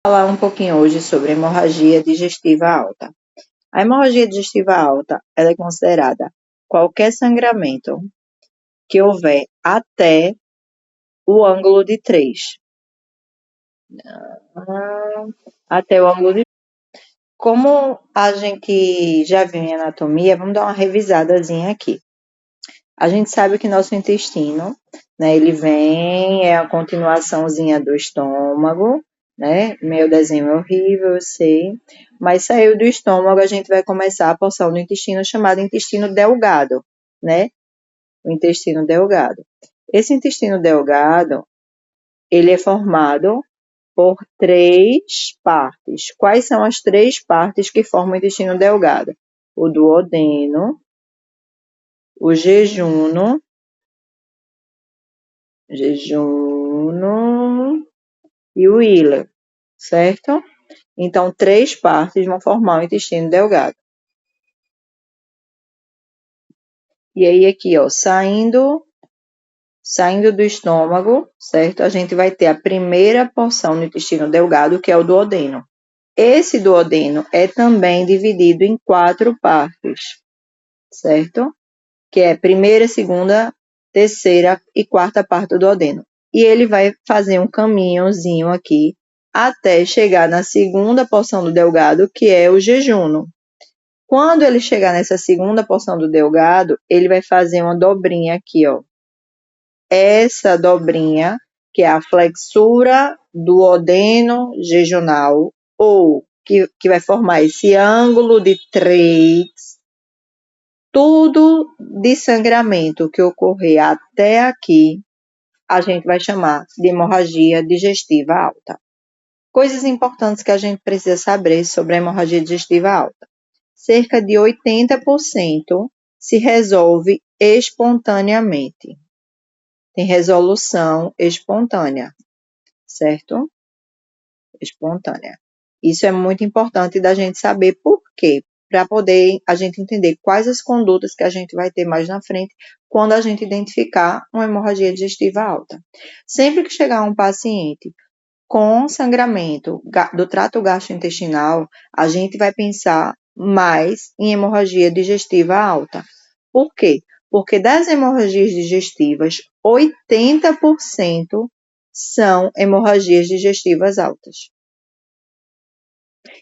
Falar um pouquinho hoje sobre hemorragia digestiva alta. A hemorragia digestiva alta, ela é considerada qualquer sangramento que houver até o ângulo de 3. Até o ângulo de... Como a gente já viu em anatomia, vamos dar uma revisadazinha aqui. A gente sabe que nosso intestino, né, ele vem, é a continuaçãozinha do estômago, né? Meu desenho é horrível, eu sei. Mas saiu do estômago, a gente vai começar a porção do intestino chamada intestino delgado, né? O intestino delgado. Esse intestino delgado, ele é formado por 3 partes. Quais são as 3 partes que formam o intestino delgado? O duodeno, o jejunum e o íleo, certo? Então, 3 partes vão formar o intestino delgado. E aí, aqui, ó, saindo do estômago, certo? A gente vai ter a primeira porção do intestino delgado, que é o duodeno. Esse duodeno é também dividido em 4 partes, certo? Que é primeira, segunda, terceira e quarta parte do duodeno. E ele vai fazer um caminhozinho aqui até chegar na segunda porção do delgado, que é o jejunum. Quando ele chegar nessa segunda porção do delgado, ele vai fazer uma dobrinha aqui, ó. Essa dobrinha, que é a flexura duodeno-jejunal, ou que vai formar esse ângulo de 3, tudo de sangramento que ocorrer até aqui, a gente vai chamar de hemorragia digestiva alta. Coisas importantes que a gente precisa saber sobre a hemorragia digestiva alta. Cerca de 80% se resolve espontaneamente. Tem resolução espontânea, certo? Espontânea. Isso é muito importante da gente saber por quê, para poder a gente entender quais as condutas que a gente vai ter mais na frente quando a gente identificar uma hemorragia digestiva alta. Sempre que chegar um paciente com sangramento do trato gastrointestinal, a gente vai pensar mais em hemorragia digestiva alta. Por quê? Porque das hemorragias digestivas, 80% são hemorragias digestivas altas.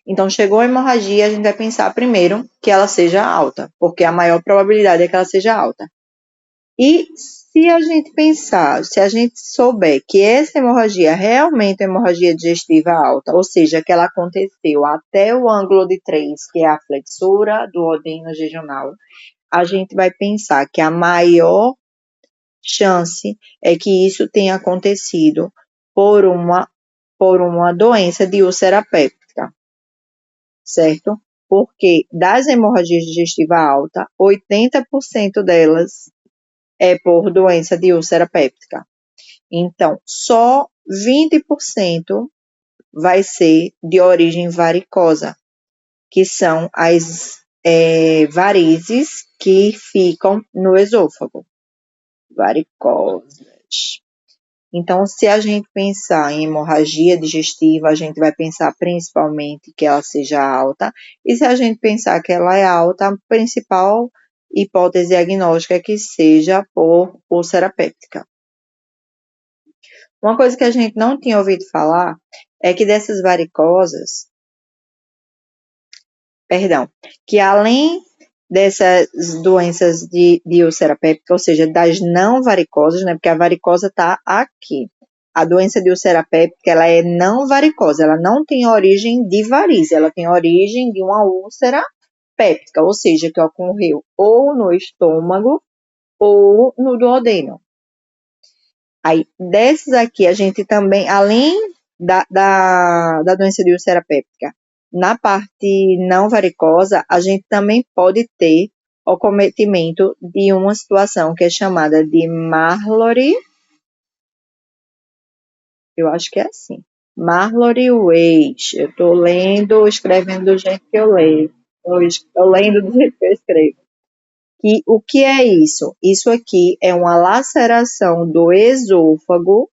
Então, chegou a hemorragia, a gente vai pensar primeiro que ela seja alta, porque a maior probabilidade é que ela seja alta. E se a gente pensar, se a gente souber que essa hemorragia realmente é hemorragia digestiva alta, ou seja, que ela aconteceu até o ângulo de 3, que é a flexura duodeno-jejunal, a gente vai pensar que a maior chance é que isso tenha acontecido por uma doença de úlcera péptica, certo? Porque das hemorragias digestiva alta, 80% delas é por doença de úlcera péptica. Então, só 20% vai ser de origem varicosa, que são as varizes que ficam no esôfago. Varicosas. Então, se a gente pensar em hemorragia digestiva, a gente vai pensar principalmente que ela seja alta. E se a gente pensar que ela é alta, a principal hipótese diagnóstica é que seja por úlcera péptica. Uma coisa que a gente não tinha ouvido falar é que dessas varicosas, que além dessas doenças de úlcera péptica, ou seja, das não varicosas, né, porque a varicosa está aqui. A doença de úlcera péptica, ela é não varicosa, ela não tem origem de varize, ela tem origem de uma úlcera péptica, ou seja, que ocorreu ou no estômago ou no duodeno. Aí, dessas aqui, a gente também, além da doença de úlcera péptica, na parte não varicosa, a gente também pode ter o cometimento de uma situação que é chamada de Mallory, eu acho que é assim, Mallory Weiss. Eu estou lendo, escrevendo do jeito que eu leio, eu lendo do jeito que eu escrevo. E o que é isso? Isso aqui é uma laceração do esôfago,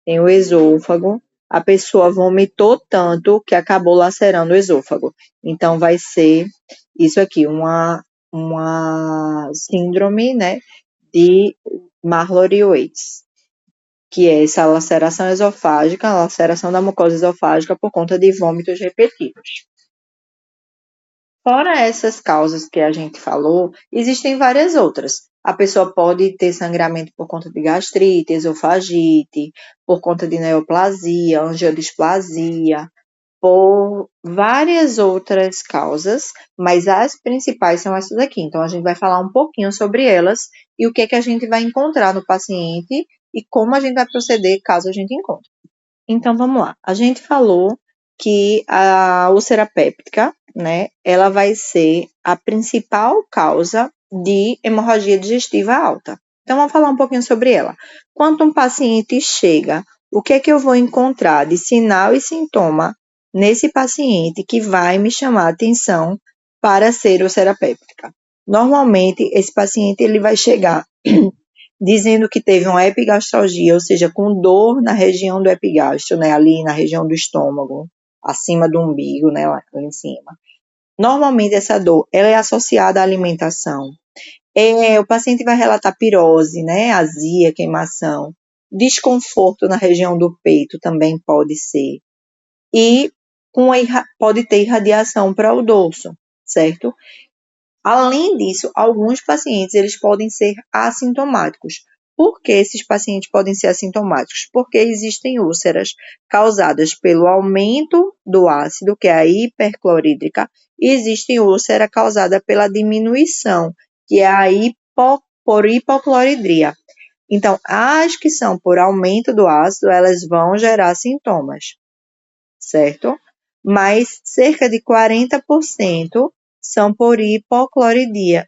tem o esôfago, a pessoa vomitou tanto que acabou lacerando o esôfago. Então, vai ser isso aqui, uma síndrome, né, de Mallory-Weiss, que é essa laceração esofágica, laceração da mucosa esofágica por conta de vômitos repetidos. Fora essas causas que a gente falou, existem várias outras. A pessoa pode ter sangramento por conta de gastrite, esofagite, por conta de neoplasia, angiodisplasia, por várias outras causas, mas as principais são essas aqui. Então, a gente vai falar um pouquinho sobre elas e o que é que a gente vai encontrar no paciente e como a gente vai proceder caso a gente encontre. Então, vamos lá. A gente falou que a úlcera péptica, né, ela vai ser a principal causa de hemorragia digestiva alta. Então, vamos falar um pouquinho sobre ela. Quando um paciente chega, o que é que eu vou encontrar de sinal e sintoma nesse paciente que vai me chamar a atenção para ser úlcera péptica? Normalmente, esse paciente ele vai chegar dizendo que teve uma epigastralgia, ou seja, com dor na região do epigastro, né, ali na região do estômago, acima do umbigo, né, lá em cima. Normalmente essa dor, ela é associada à alimentação. O paciente vai relatar pirose, né, azia, queimação, desconforto na região do peito também pode ser. E pode ter irradiação para o dorso, certo? Além disso, alguns pacientes eles podem ser assintomáticos. Por que esses pacientes podem ser assintomáticos? Porque existem úlceras causadas pelo aumento do ácido, que é a hiperclorídrica, e existe úlcera causada pela diminuição, que é por hipocloridria. Então, as que são por aumento do ácido, elas vão gerar sintomas, certo? Mas cerca de 40% são por hipocloridria.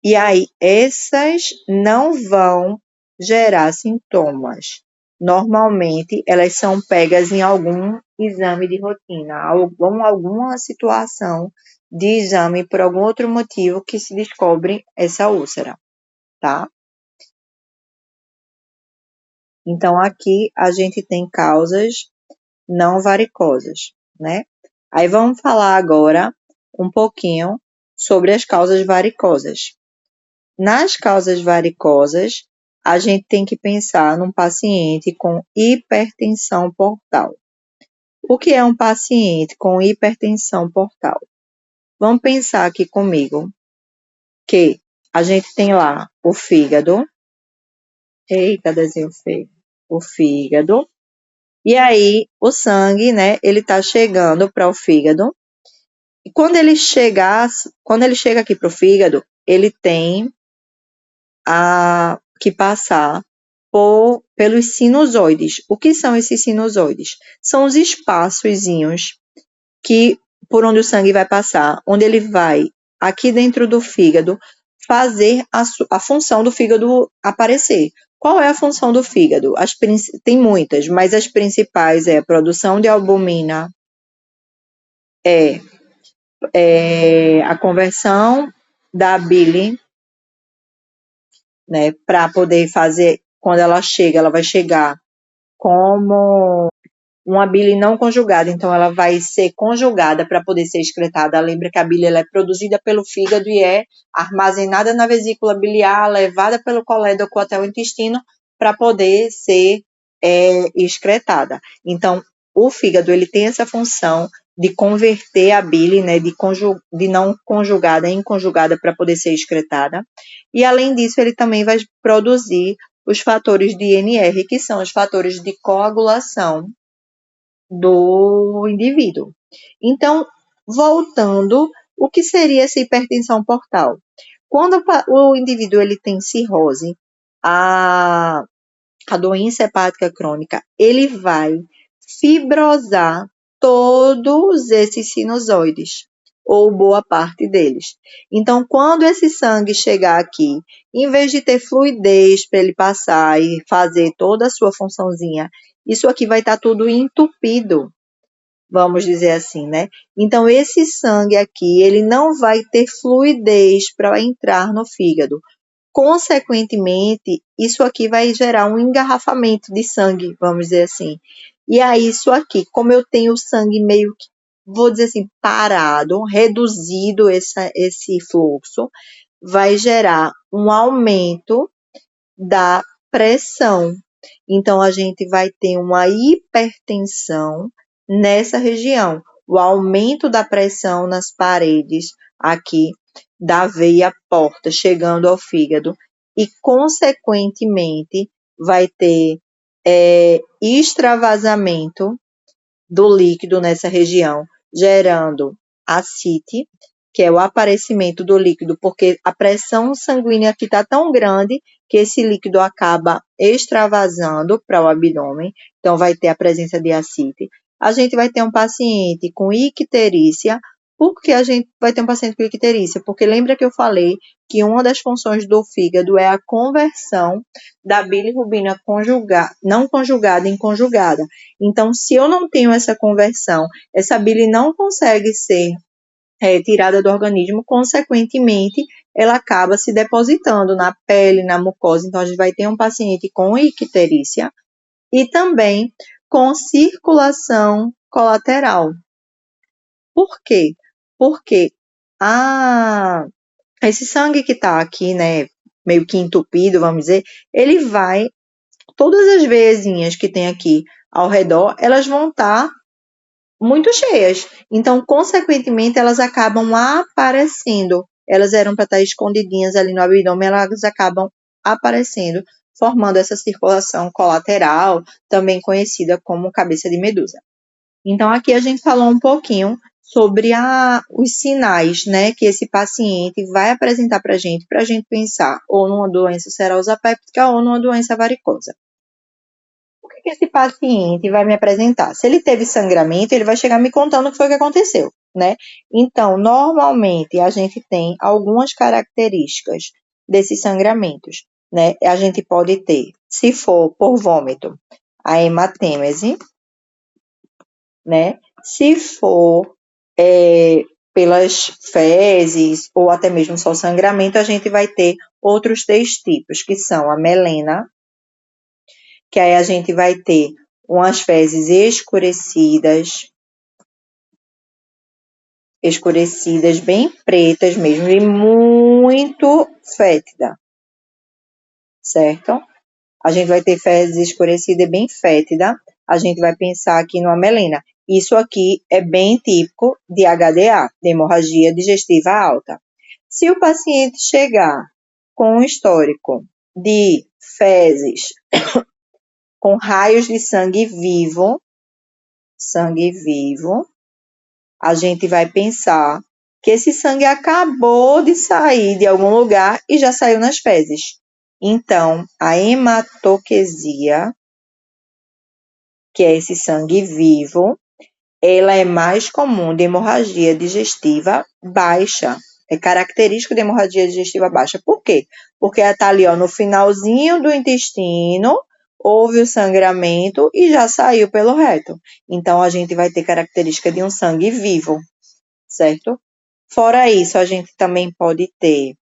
E aí, essas não vão gerar sintomas. Normalmente, elas são pegas em algum exame de rotina, alguma situação de exame por algum outro motivo que se descobre essa úlcera, tá? Então, aqui a gente tem causas não varicosas, né? Aí vamos falar agora um pouquinho sobre as causas varicosas. Nas causas varicosas, a gente tem que pensar num paciente com hipertensão portal. O que é um paciente com hipertensão portal? Vamos pensar aqui comigo que a gente tem lá o fígado. Eita, desenho feio. O fígado. E aí, o sangue, né, ele tá chegando para o fígado. E quando ele chega aqui para o fígado, ele tem que passar pelos sinusoides. O que são esses sinusoides? São os espaçozinhos por onde o sangue vai passar, onde ele vai, aqui dentro do fígado, fazer a função do fígado aparecer. Qual é a função do fígado? Tem muitas, mas as principais é a produção de albumina, a conversão da bile, né, para poder fazer, quando ela chega, ela vai chegar como uma bile não conjugada, então ela vai ser conjugada para poder ser excretada. Lembra que a bile ela é produzida pelo fígado e é armazenada na vesícula biliar, levada pelo colédoco até o intestino para poder ser excretada. Então, o fígado ele tem essa função de converter a bile, né, de não conjugada em conjugada para poder ser excretada. E além disso, ele também vai produzir os fatores de INR, que são os fatores de coagulação do indivíduo. Então, voltando, o que seria essa hipertensão portal? Quando o indivíduo ele tem cirrose, a doença hepática crônica, ele vai fibrosar todos esses sinusoides, ou boa parte deles. Então, quando esse sangue chegar aqui, em vez de ter fluidez para ele passar e fazer toda a sua funçãozinha, isso aqui vai estar tudo entupido, vamos dizer assim, né? Então, esse sangue aqui, ele não vai ter fluidez para entrar no fígado. consequentemente, isso aqui vai gerar um engarrafamento de sangue, vamos dizer assim. E aí, isso aqui, como eu tenho o sangue meio que, vou dizer assim, parado, reduzido esse fluxo, vai gerar um aumento da pressão. Então, a gente vai ter uma hipertensão nessa região. O aumento da pressão nas paredes aqui da veia porta, chegando ao fígado, e, consequentemente, vai ter extravasamento do líquido nessa região, gerando ascite, que é o aparecimento do líquido, porque a pressão sanguínea aqui está tão grande que esse líquido acaba extravasando para o abdômen, então vai ter a presença de ascite. A gente vai ter um paciente com icterícia. Por que a gente vai ter um paciente com icterícia? Porque lembra que eu falei que uma das funções do fígado é a conversão da bilirrubina não conjugada em conjugada. Então, se eu não tenho essa conversão, essa bile não consegue ser tirada do organismo, consequentemente, ela acaba se depositando na pele, na mucosa. Então, a gente vai ter um paciente com icterícia e também com circulação colateral. Por quê? Porque esse sangue que está aqui, né, meio que entupido, vamos dizer, ele vai, todas as veiazinhas que tem aqui ao redor, elas vão estar muito cheias. Então, consequentemente, elas acabam aparecendo. Elas eram para estar escondidinhas ali no abdômen, elas acabam aparecendo, formando essa circulação colateral, também conhecida como cabeça de medusa. Então, aqui a gente falou um pouquinho sobre os sinais, né, que esse paciente vai apresentar para a gente pensar ou numa doença serosa péptica ou numa doença varicosa. O que esse paciente vai me apresentar? Se ele teve sangramento, ele vai chegar me contando o que foi que aconteceu, né? Então, normalmente, a gente tem algumas características desses sangramentos, né? A gente pode ter, se for por vômito, a hematêmese, né? Se for pelas fezes ou até mesmo só sangramento, a gente vai ter outros 3 tipos, que são a melena, que aí a gente vai ter umas fezes escurecidas, bem pretas mesmo, e muito fétida, certo? A gente vai ter fezes escurecida e bem fétida, a gente vai pensar aqui numa melena. Isso aqui é bem típico de HDA, de hemorragia digestiva alta. Se o paciente chegar com um histórico de fezes com raios de sangue vivo, a gente vai pensar que esse sangue acabou de sair de algum lugar e já saiu nas fezes. Então, a hematoquesia, que é esse sangue vivo, ela é mais comum de hemorragia digestiva baixa. É característico de hemorragia digestiva baixa. Por quê? Porque ela está ali, ó, no finalzinho do intestino, houve o sangramento e já saiu pelo reto. Então, a gente vai ter característica de um sangue vivo, certo? Fora isso, a gente também pode ter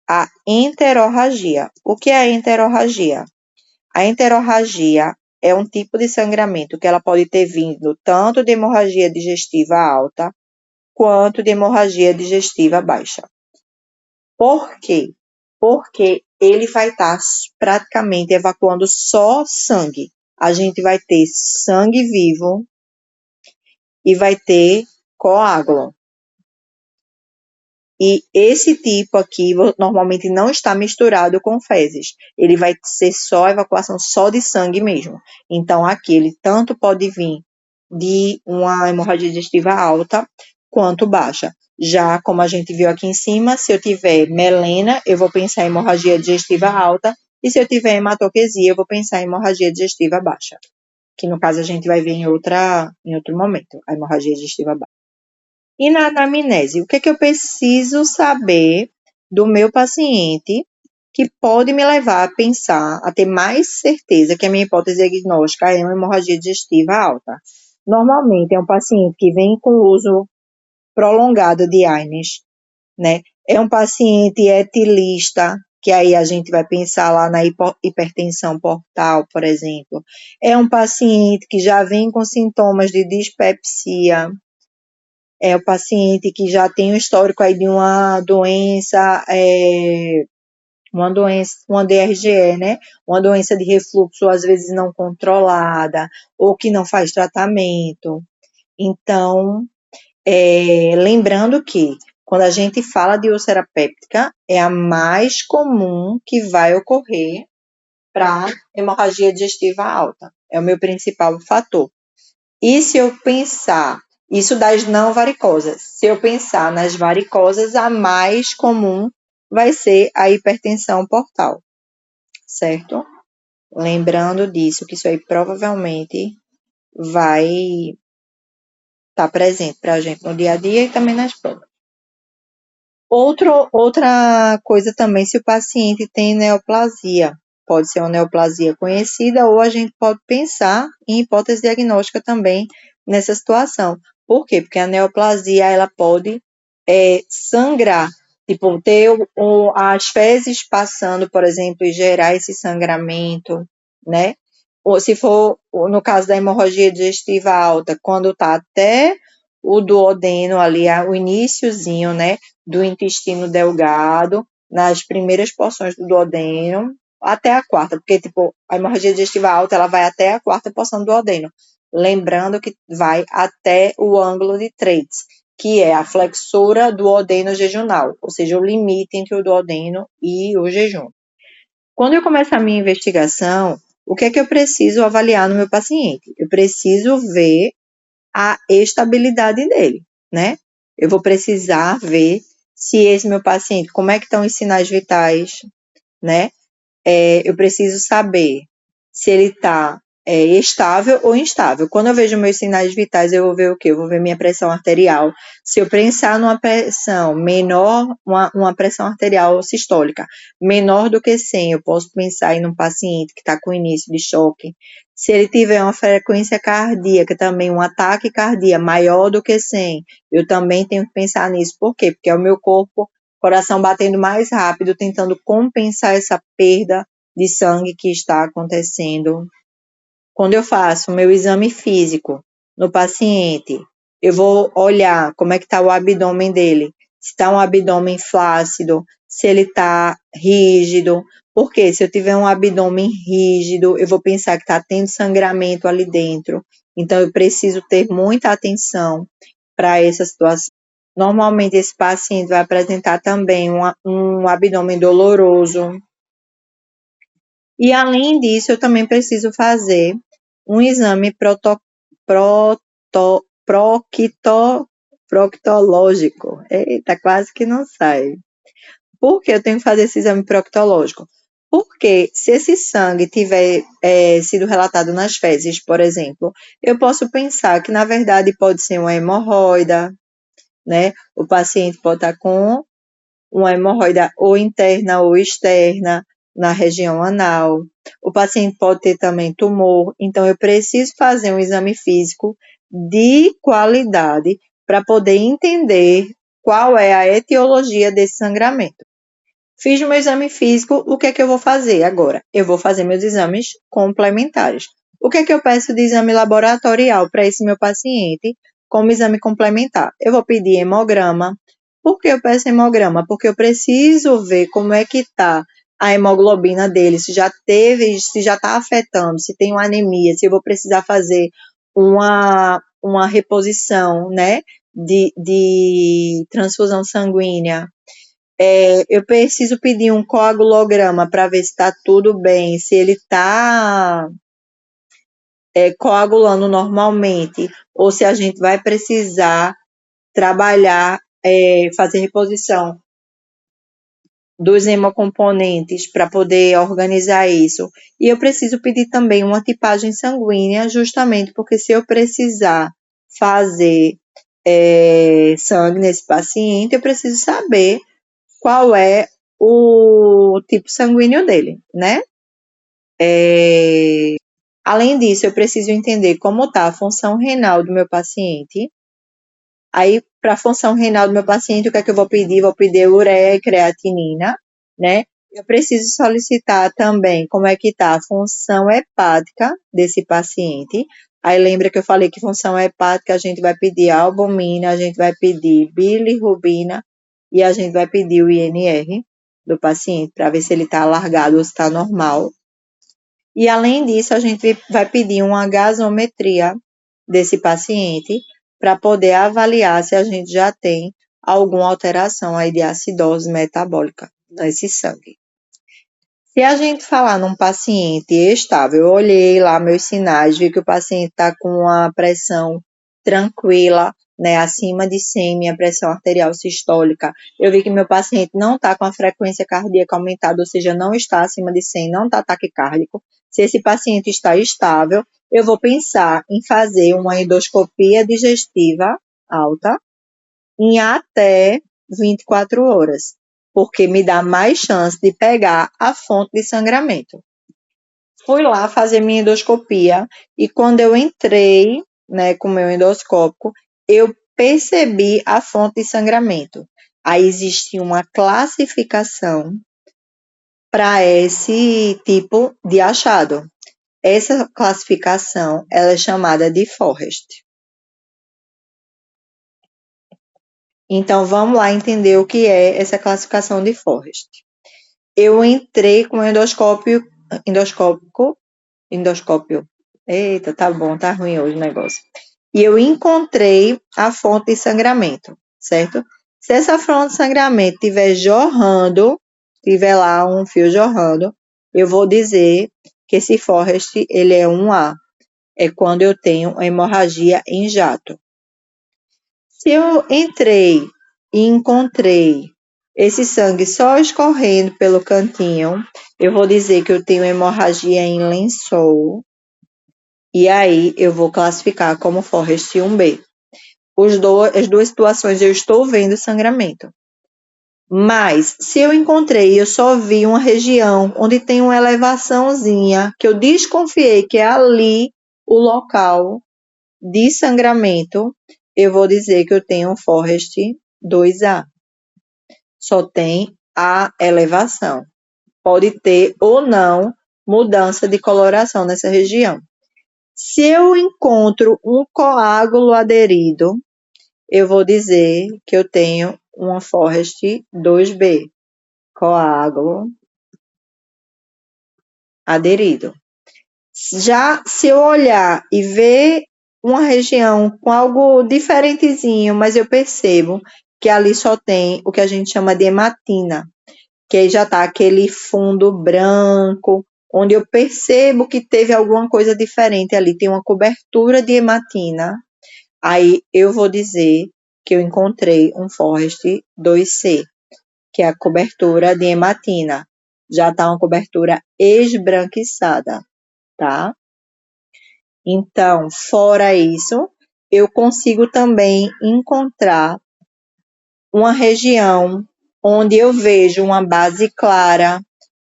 a enterorragia. O que é a enterorragia? A enterorragia é um tipo de sangramento que ela pode ter vindo tanto de hemorragia digestiva alta quanto de hemorragia digestiva baixa. Por quê? Porque ele vai estar praticamente evacuando só sangue. A gente vai ter sangue vivo e vai ter coágulo. E esse tipo aqui normalmente não está misturado com fezes. Ele vai ser só evacuação só de sangue mesmo. Então, aqui ele tanto pode vir de uma hemorragia digestiva alta quanto baixa. Já como a gente viu aqui em cima, se eu tiver melena, eu vou pensar em hemorragia digestiva alta. E se eu tiver hematoquesia, eu vou pensar em hemorragia digestiva baixa. Que no caso a gente vai ver em outro momento, a hemorragia digestiva baixa. E na anamnese, o que é que eu preciso saber do meu paciente que pode me levar a pensar, a ter mais certeza que a minha hipótese diagnóstica é uma hemorragia digestiva alta? Normalmente é um paciente que vem com uso prolongado de AINES, né? É um paciente etilista, que aí a gente vai pensar lá na hipertensão portal, por exemplo. É um paciente que já vem com sintomas de dispepsia, é o paciente que já tem um histórico aí de uma DRGE, né? Uma doença de refluxo, às vezes não controlada, ou que não faz tratamento. Então, lembrando que quando a gente fala de úlcera péptica, é a mais comum que vai ocorrer para hemorragia digestiva alta. É o meu principal fator. E se eu pensar, isso das não varicosas, se eu pensar nas varicosas, a mais comum vai ser a hipertensão portal, certo? Lembrando disso, que isso aí provavelmente vai estar presente para a gente no dia a dia e também nas provas. Outra coisa também, se o paciente tem neoplasia, pode ser uma neoplasia conhecida ou a gente pode pensar em hipótese diagnóstica também nessa situação. Por quê? Porque a neoplasia, ela pode sangrar, tipo, ter as fezes passando, por exemplo, e gerar esse sangramento, né? Ou se for, no caso da hemorragia digestiva alta, quando está até o duodeno ali, o iniciozinho, né, do intestino delgado, nas primeiras porções do duodeno, até a quarta, porque, tipo, a hemorragia digestiva alta, ela vai até a quarta porção do duodeno. Lembrando que vai até o ângulo de Treitz, que é a flexura duodeno jejunal, ou seja, o limite entre o duodeno e o jejum. Quando eu começo a minha investigação, o que é que eu preciso avaliar no meu paciente? Eu preciso ver a estabilidade dele, né? Eu vou precisar ver se esse meu paciente, como é que estão os sinais vitais, né? Eu preciso saber se ele está estável ou instável. Quando eu vejo meus sinais vitais, eu vou ver o quê? Eu vou ver minha pressão arterial. Se eu pensar numa pressão menor, uma pressão arterial sistólica menor do que 100, eu posso pensar em um paciente que está com início de choque. Se ele tiver uma frequência cardíaca, também um ataque cardíaco maior do que 100, eu também tenho que pensar nisso. Por quê? Porque é o meu corpo, coração batendo mais rápido, tentando compensar essa perda de sangue que está acontecendo. Quando eu faço o meu exame físico no paciente, eu vou olhar como é que está o abdômen dele, se está um abdômen flácido, se ele está rígido, porque se eu tiver um abdômen rígido, eu vou pensar que está tendo sangramento ali dentro, então eu preciso ter muita atenção para essa situação. Normalmente esse paciente vai apresentar também um abdômen doloroso, e além disso, eu também preciso fazer um exame proctológico. Eita, quase que não sai. Por que eu tenho que fazer esse exame proctológico? Porque se esse sangue tiver sido relatado nas fezes, por exemplo, eu posso pensar que, na verdade, pode ser uma hemorroida, né? O paciente pode estar com uma hemorroida ou interna ou externa na região anal. O paciente pode ter também tumor, então eu preciso fazer um exame físico de qualidade para poder entender qual é a etiologia desse sangramento. Fiz o meu exame físico, o que é que eu vou fazer agora? Eu vou fazer meus exames complementares. O que é que eu peço de exame laboratorial para esse meu paciente como exame complementar? Eu vou pedir hemograma. Por que eu peço hemograma? Porque eu preciso ver como é que está a hemoglobina dele, se já teve, se já está afetando, se tem uma anemia, se eu vou precisar fazer uma reposição, né, de transfusão sanguínea. Eu preciso pedir um coagulograma para ver se está tudo bem, se ele está coagulando normalmente, ou se a gente vai precisar trabalhar, fazer reposição dos hemocomponentes para poder organizar isso. E eu preciso pedir também uma tipagem sanguínea, justamente porque se eu precisar fazer sangue nesse paciente, eu preciso saber qual é o tipo sanguíneo dele, né? Além disso, eu preciso entender como está a função renal do meu paciente. Aí, para a função renal do meu paciente, o que é que eu vou pedir? Vou pedir ureia e creatinina, né? Eu preciso solicitar também como é que está a função hepática desse paciente. Aí lembra que eu falei que função hepática a gente vai pedir albumina, a gente vai pedir bilirrubina e a gente vai pedir o INR do paciente para ver se ele está alargado ou se está normal. E além disso, a gente vai pedir uma gasometria desse paciente para poder avaliar se a gente já tem alguma alteração aí de acidose metabólica nesse sangue. Se a gente falar num paciente estável, eu olhei lá meus sinais, vi que o paciente está com a pressão tranquila, né, acima de 100, minha pressão arterial sistólica. Eu vi que meu paciente não está com a frequência cardíaca aumentada, ou seja, não está acima de 100, não está taquicárdico. Se esse paciente está estável, eu vou pensar em fazer uma endoscopia digestiva alta em até 24 horas, porque me dá mais chance de pegar a fonte de sangramento. Fui lá fazer minha endoscopia e quando eu entrei, né, com o meu endoscópico, eu percebi a fonte de sangramento. Aí existe uma classificação para esse tipo de achado. Essa classificação, ela é chamada de Forrest. Então, vamos lá entender o que é essa classificação de Forrest. Eu entrei com endoscópio. Eita, tá bom, tá ruim hoje o negócio. E eu encontrei a fonte de sangramento, certo? Se essa fonte de sangramento estiver jorrando, tiver lá um fio jorrando, eu vou dizer que esse Forrest, ele é 1A. É quando eu tenho hemorragia em jato. Se eu entrei e encontrei esse sangue só escorrendo pelo cantinho, eu vou dizer que eu tenho hemorragia em lençol, e aí eu vou classificar como Forrest 1B. As duas situações eu estou vendo sangramento. Mas, se eu encontrei e eu só vi uma região onde tem uma elevaçãozinha, que eu desconfiei que é ali o local de sangramento, eu vou dizer que eu tenho um Forrest 2A. Só tem a elevação. Pode ter ou não mudança de coloração nessa região. Se eu encontro um coágulo aderido, eu vou dizer que eu tenho uma Forrest 2B, coágulo aderido. Já se eu olhar e ver uma região com algo diferentezinho, mas eu percebo que ali só tem o que a gente chama de hematina, que aí já está aquele fundo branco, onde eu percebo que teve alguma coisa diferente ali, tem uma cobertura de hematina, aí eu vou dizer que eu encontrei um Forrest 2C, que é a cobertura de hematina. Já está uma cobertura esbranquiçada, tá? Então, fora isso, eu consigo também encontrar uma região onde eu vejo uma base clara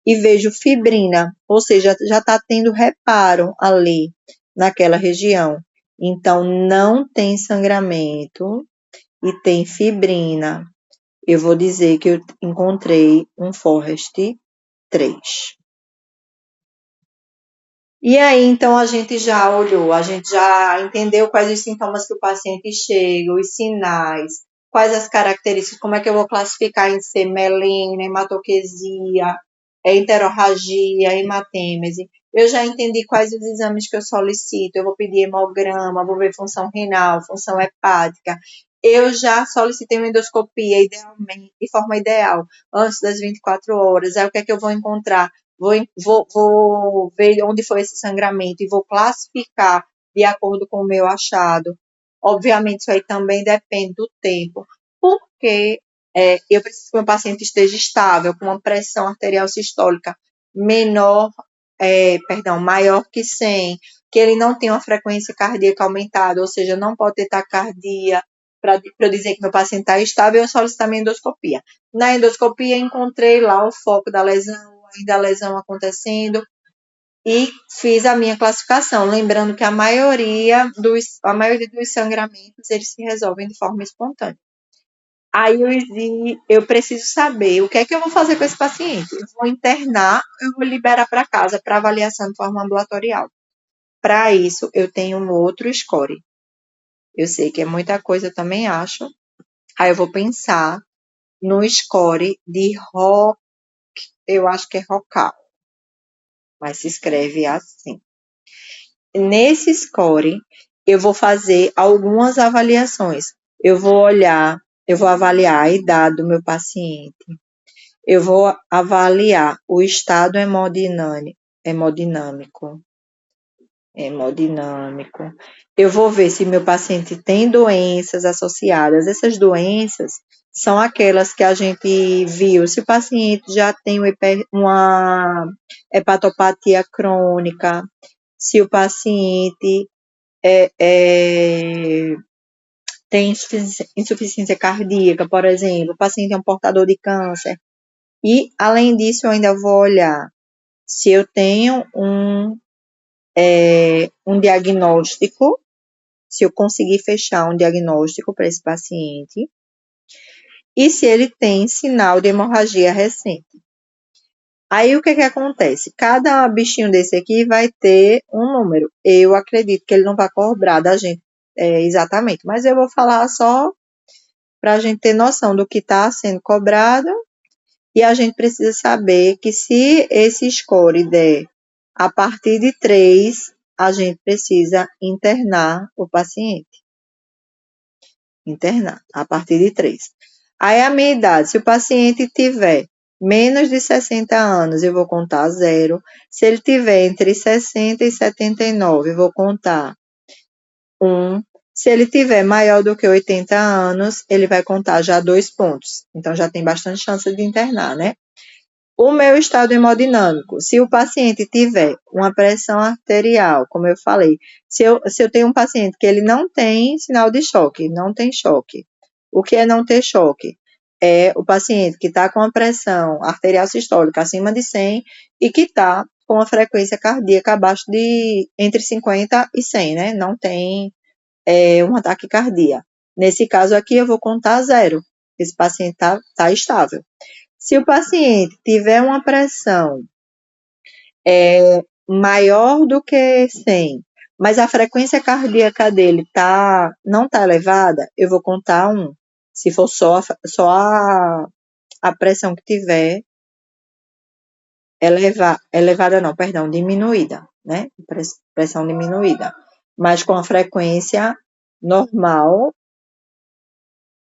e vejo fibrina, ou seja, já está tendo reparo ali naquela região. Então, não tem sangramento e tem fibrina. Eu vou dizer que eu encontrei um Forrest 3. E aí, então, a gente já olhou, a gente já entendeu quais os sintomas que o paciente chega, os sinais, quais as características, como é que eu vou classificar em ser melena, hematoquesia, enterorragia, hematêmese. Eu já entendi quais os exames que eu solicito, eu vou pedir hemograma, vou ver função renal, função hepática. Eu já solicitei uma endoscopia, idealmente, de forma ideal, antes das 24 horas. Aí o que é que eu vou encontrar? Vou ver onde foi esse sangramento e vou classificar de acordo com o meu achado. Obviamente, isso aí também depende do tempo, porque eu preciso que o meu paciente esteja estável, com uma pressão arterial sistólica maior que 100, que ele não tenha uma frequência cardíaca aumentada, ou seja, não pode ter taquicardia, para eu dizer que meu paciente está estável, eu solicito a minha endoscopia. Na endoscopia, encontrei lá o foco da lesão, ainda a lesão acontecendo, e fiz a minha classificação, lembrando que a maioria dos sangramentos, eles se resolvem de forma espontânea. Aí eu preciso saber o que é que eu vou fazer com esse paciente. Eu vou internar, eu vou liberar para casa para avaliação de forma ambulatorial. Para isso, eu tenho um outro score. Eu sei que é muita coisa, eu também acho. Aí eu vou pensar no score de rock, eu acho que é rocal, mas se escreve assim. Nesse score, eu vou fazer algumas avaliações. Eu vou avaliar a idade do meu paciente, eu vou avaliar o estado hemodinâmico, hemodinâmico. Eu vou ver se meu paciente tem doenças associadas. Essas doenças são aquelas que a gente viu. Se o paciente já tem uma hepatopatia crônica, se o paciente tem insuficiência cardíaca, por exemplo, o paciente é um portador de câncer. E, além disso, eu ainda vou olhar se eu tenho um diagnóstico, se eu conseguir fechar um diagnóstico para esse paciente, e se ele tem sinal de hemorragia recente. Aí, o que que acontece? Cada bichinho desse aqui vai ter um número. Eu acredito que ele não vai cobrar da gente exatamente, mas eu vou falar só para a gente ter noção do que está sendo cobrado, e a gente precisa saber que se esse score der a partir de 3, a gente precisa internar o paciente. Internar a partir de 3. Aí a minha idade, se o paciente tiver menos de 60 anos, eu vou contar 0. Se ele tiver entre 60 e 79, eu vou contar 1. Se ele tiver maior do que 80 anos, ele vai contar já 2 pontos. Então, já tem bastante chance de internar, né? O meu estado hemodinâmico, se o paciente tiver uma pressão arterial, como eu falei, se eu tenho um paciente que ele não tem sinal de choque, não tem choque. O que é não ter choque? É o paciente que está com a pressão arterial sistólica acima de 100 e que está com a frequência cardíaca abaixo de entre 50 e 100, né? Não tem um ataque cardíaco. Nesse caso aqui, eu vou contar 0. Esse paciente tá estável. Se o paciente tiver uma pressão maior do que 100, mas a frequência cardíaca dele não está elevada, eu vou contar 1. Se for só a pressão que tiver elevada não, perdão, diminuída, né? Pressão diminuída. Mas com a frequência normal,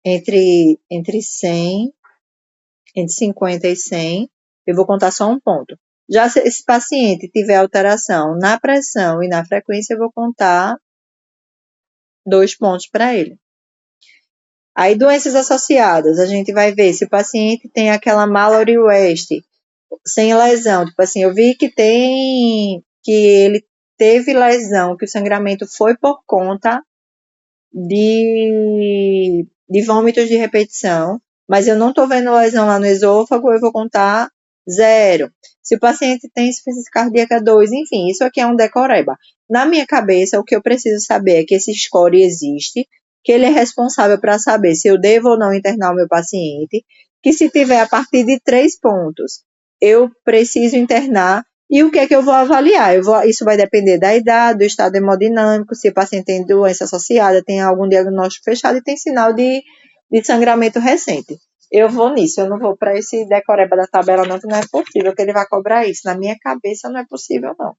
entre 100, entre 50 e 100, eu vou contar só um ponto. Já se esse paciente tiver alteração na pressão e na frequência, eu vou contar 2 pontos para ele. Aí, doenças associadas, a gente vai ver se o paciente tem aquela Mallory West sem lesão. Tipo assim, eu vi que ele teve lesão, que o sangramento foi por conta de vômitos de repetição, mas eu não estou vendo lesão lá no esôfago, eu vou contar 0. Se o paciente tem insuficiência cardíaca 2, enfim, isso aqui é um decoreba. Na minha cabeça, o que eu preciso saber é que esse score existe, que ele é responsável para saber se eu devo ou não internar o meu paciente, que se tiver a partir de 3 pontos, eu preciso internar. E o que é que eu vou avaliar? Isso vai depender da idade, do estado hemodinâmico, se o paciente tem doença associada, tem algum diagnóstico fechado e tem sinal de sangramento recente. Eu vou nisso, eu não vou para esse decoreba da tabela não, que não é possível que ele vá cobrar isso. Na minha cabeça não é possível, não.